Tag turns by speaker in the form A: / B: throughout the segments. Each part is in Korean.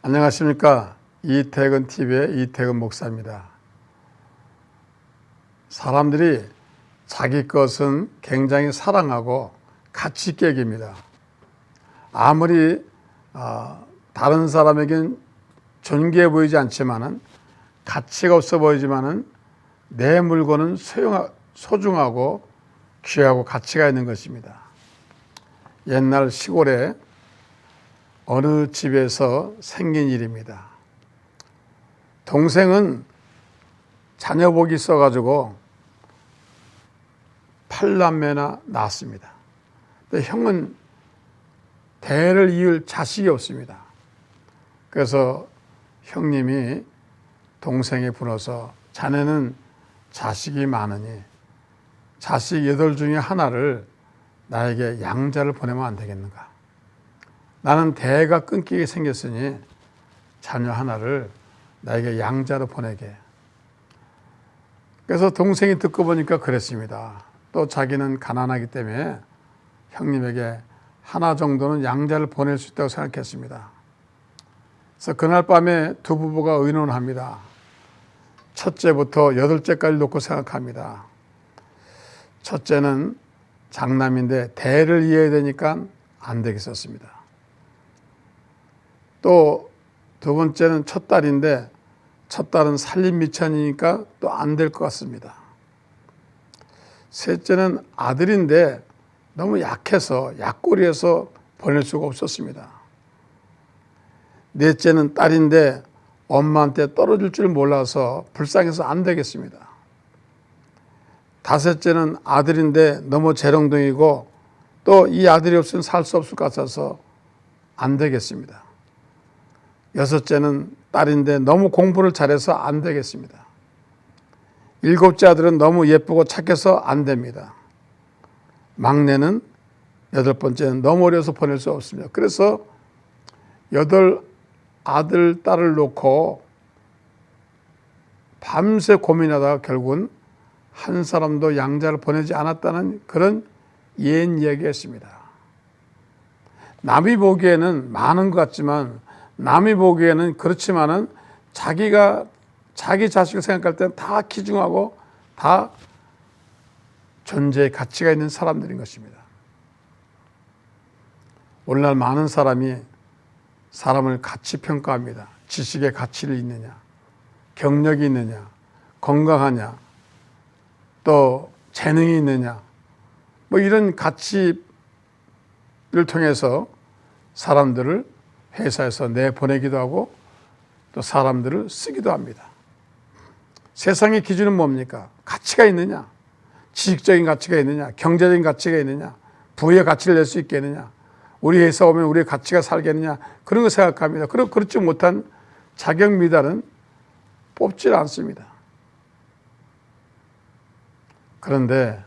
A: 안녕하십니까. 이태근 TV의 이태근 목사입니다. 사람들이 자기 것은 굉장히 사랑하고 가치 있게 여깁니다. 아무리 다른 사람에겐 존귀해 보이지 않지만은, 가치가 없어 보이지만은 내 물건은 소중하고 귀하고 가치가 있는 것입니다. 옛날 시골에 어느 집에서 생긴 일입니다. 동생은 자녀 복이 있어가지고 8남매나 낳았습니다. 근데 형은 대를 이을 자식이 없습니다. 그래서 형님이 동생에 불어서 자네는 자식이 많으니 자식 8 중에 하나를 나에게 양자를 보내면 안 되겠는가? 나는 대가 끊기게 생겼으니 자녀 하나를 나에게 양자로 보내게. 그래서 동생이 듣고 보니까 그랬습니다. 또 자기는 가난하기 때문에 형님에게 하나 정도는 양자를 보낼 수 있다고 생각했습니다. 그래서 그날 밤에 두 부부가 의논합니다. 첫째부터 8째까지 놓고 생각합니다. 첫째는 장남인데 대를 이어야 되니까 안 되겠었습니다. 또 두 번째는 첫 딸인데 첫 딸은 살림 미천이니까 또 안 될 것 같습니다. 셋째는 아들인데 너무 약해서 약골이어서 보낼 수가 없었습니다. 넷째는 딸인데 엄마한테 떨어질 줄 몰라서 불쌍해서 안 되겠습니다. 다섯째는 아들인데 너무 재롱둥이고 또 이 아들이 없으면 살 수 없을 것 같아서 안 되겠습니다. 여섯째는 딸인데 너무 공부를 잘해서 안 되겠습니다. 일곱째 아들은 너무 예쁘고 착해서 안 됩니다. 막내는 8번째는 너무 어려서 보낼 수 없습니다. 그래서 8 아들, 딸을 놓고 밤새 고민하다가 결국은 한 사람도 양자를 보내지 않았다는 그런 옛 이야기였습니다. 남이 보기에는 많은 것 같지만, 남이 보기에는 그렇지만은 자기가 자기 자식을 생각할 때는 다 귀중하고 다 존재의 가치가 있는 사람들인 것입니다. 오늘날 많은 사람이 사람을 가치 평가합니다. 지식의 가치를 있느냐, 경력이 있느냐, 건강하냐, 또 재능이 있느냐, 뭐 이런 가치를 통해서 사람들을 회사에서 내보내기도 하고 또 사람들을 쓰기도 합니다. 세상의 기준은 뭡니까? 가치가 있느냐, 지식적인 가치가 있느냐, 경제적인 가치가 있느냐, 부의 가치를 낼 수 있겠느냐, 우리 회사 오면 우리의 가치가 살겠느냐, 그런 거 생각합니다. 그리고 그렇지 못한 자격 미달은 뽑질 않습니다. 그런데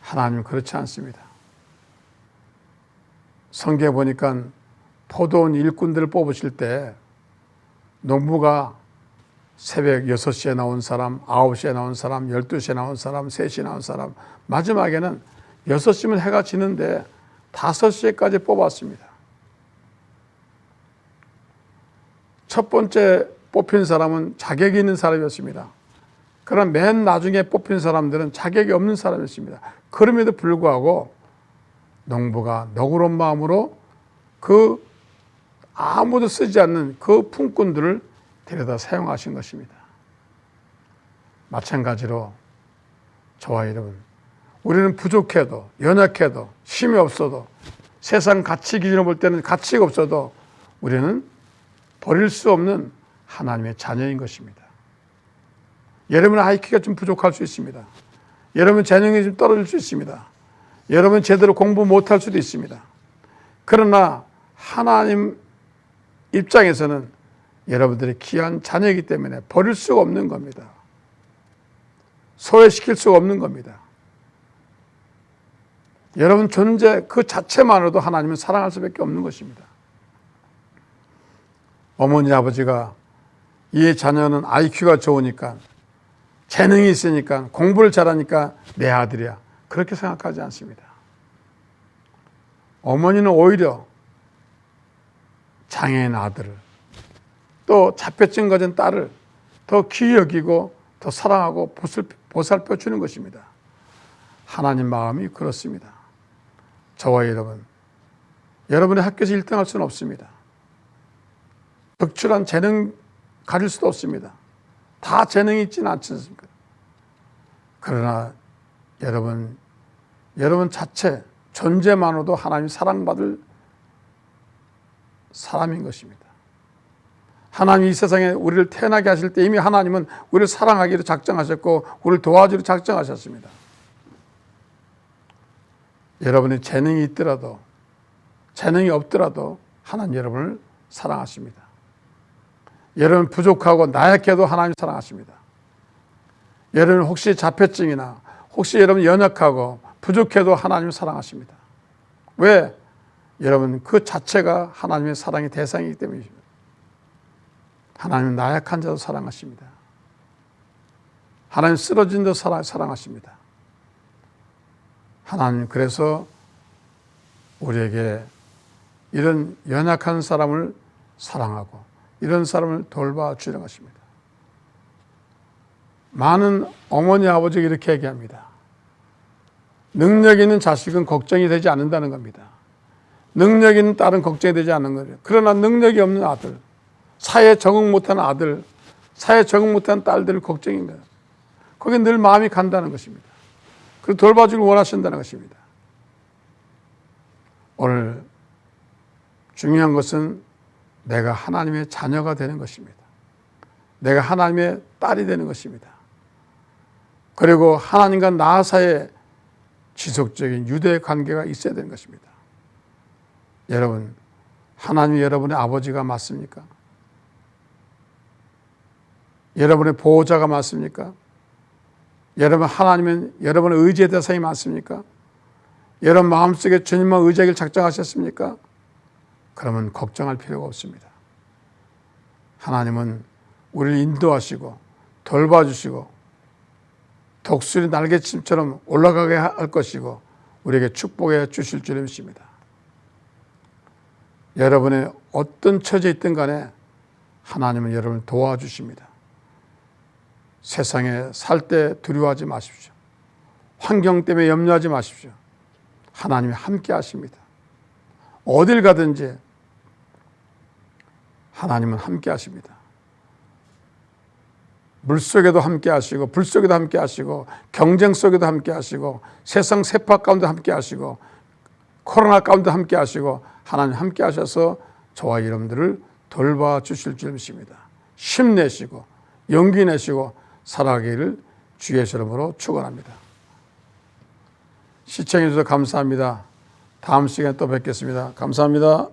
A: 하나님은 그렇지 않습니다. 성경에 보니까 포도원 일꾼들을 뽑으실 때 농부가 새벽 6시에 나온 사람, 9시에 나온 사람, 12시에 나온 사람, 3시에 나온 사람, 마지막에는 6시면 해가 지는데 5시까지 뽑았습니다. 첫 번째 뽑힌 사람은 자격이 있는 사람이었습니다. 그러나 맨 나중에 뽑힌 사람들은 자격이 없는 사람이었습니다. 그럼에도 불구하고 농부가 너그러운 마음으로 그 아무도 쓰지 않는 그 품꾼들을 데려다 사용하신 것입니다. 마찬가지로 저와 여러분, 우리는 부족해도 연약해도 힘이 없어도 세상 가치 기준으로 볼 때는 가치가 없어도 우리는 버릴 수 없는 하나님의 자녀인 것입니다. 여러분 IQ가 좀 부족할 수 있습니다. 여러분 재능이 좀 떨어질 수 있습니다. 여러분 제대로 공부 못할 수도 있습니다. 그러나 하나님 입장에서는 여러분들이 귀한 자녀이기 때문에 버릴 수가 없는 겁니다. 소외시킬 수가 없는 겁니다. 여러분 존재 그 자체만으로도 하나님은 사랑할 수밖에 없는 것입니다. 어머니 아버지가 이 자녀는 IQ가 좋으니까, 재능이 있으니까, 공부를 잘하니까 내 아들이야, 그렇게 생각하지 않습니다. 어머니는 오히려 장애인 아들을 또 자폐증 가진 딸을 더 귀히 여기고 더 사랑하고 보살펴 주는 것입니다. 하나님 마음이 그렇습니다. 저와 여러분, 여러분의 학교에서 1등할 수는 없습니다. 특출한 재능 가질 수도 없습니다. 다 재능이 있지는 않지 않습니까? 그러나 여러분 자체 존재만으로도 하나님 사랑받을 사람인 것입니다. 하나님이 이 세상에 우리를 태어나게 하실 때 이미 하나님은 우리를 사랑하기로 작정하셨고 우리를 도와주기로 작정하셨습니다. 여러분이 재능이 있더라도 재능이 없더라도 하나님 여러분을 사랑하십니다. 여러분 부족하고 나약해도 하나님 사랑하십니다. 여러분 혹시 자폐증이나 혹시 여러분 연약하고 부족해도 하나님 사랑하십니다. 왜? 여러분 그 자체가 하나님의 사랑의 대상이기 때문입니다. 하나님은 나약한 자도 사랑하십니다. 하나님 쓰러진 자도 사랑하십니다. 하나님 그래서 우리에게 이런 연약한 사람을 사랑하고 이런 사람을 돌봐주려고 하십니다. 많은 어머니 아버지가 이렇게 얘기합니다. 능력 있는 자식은 걱정이 되지 않는다는 겁니다. 능력 있는 딸은 걱정이 되지 않는 거예요. 그러나 능력이 없는 아들, 사회에 적응 못하는 아들, 사회에 적응 못하는 딸들은 걱정인 거예요. 거기에 늘 마음이 간다는 것입니다. 그리고 돌봐주길 원하신다는 것입니다. 오늘 중요한 것은 내가 하나님의 자녀가 되는 것입니다. 내가 하나님의 딸이 되는 것입니다. 그리고 하나님과 나 사이에 지속적인 유대 관계가 있어야 되는 것입니다. 여러분, 하나님이 여러분의 아버지가 맞습니까? 여러분의 보호자가 맞습니까? 여러분 하나님은 여러분의 의지의 대상이 맞습니까? 여러분 마음속에 주님만 의지하기를 작정하셨습니까? 그러면 걱정할 필요가 없습니다. 하나님은 우리를 인도하시고 돌봐주시고 독수리 날개침처럼 올라가게 할 것이고 우리에게 축복해 주실 줄 믿습니다. 여러분의 어떤 처지에 있든 간에 하나님은 여러분을 도와주십니다. 세상에 살 때 두려워하지 마십시오. 환경 때문에 염려하지 마십시오. 하나님이 함께 하십니다. 어딜 가든지 하나님은 함께 하십니다. 물속에도 함께 하시고 불 속에도 함께 하시고 경쟁 속에도 함께 하시고 세상 세파 가운데 함께 하시고 코로나 가운데 함께 하시고 하나님 함께 하셔서 저와 여러분들을 돌봐주실 줄 믿습니다. 힘내시고 용기 내시고 살아가기를 주의 이름으로 축원합니다. 시청해 주셔서 감사합니다. 다음 시간에 또 뵙겠습니다. 감사합니다.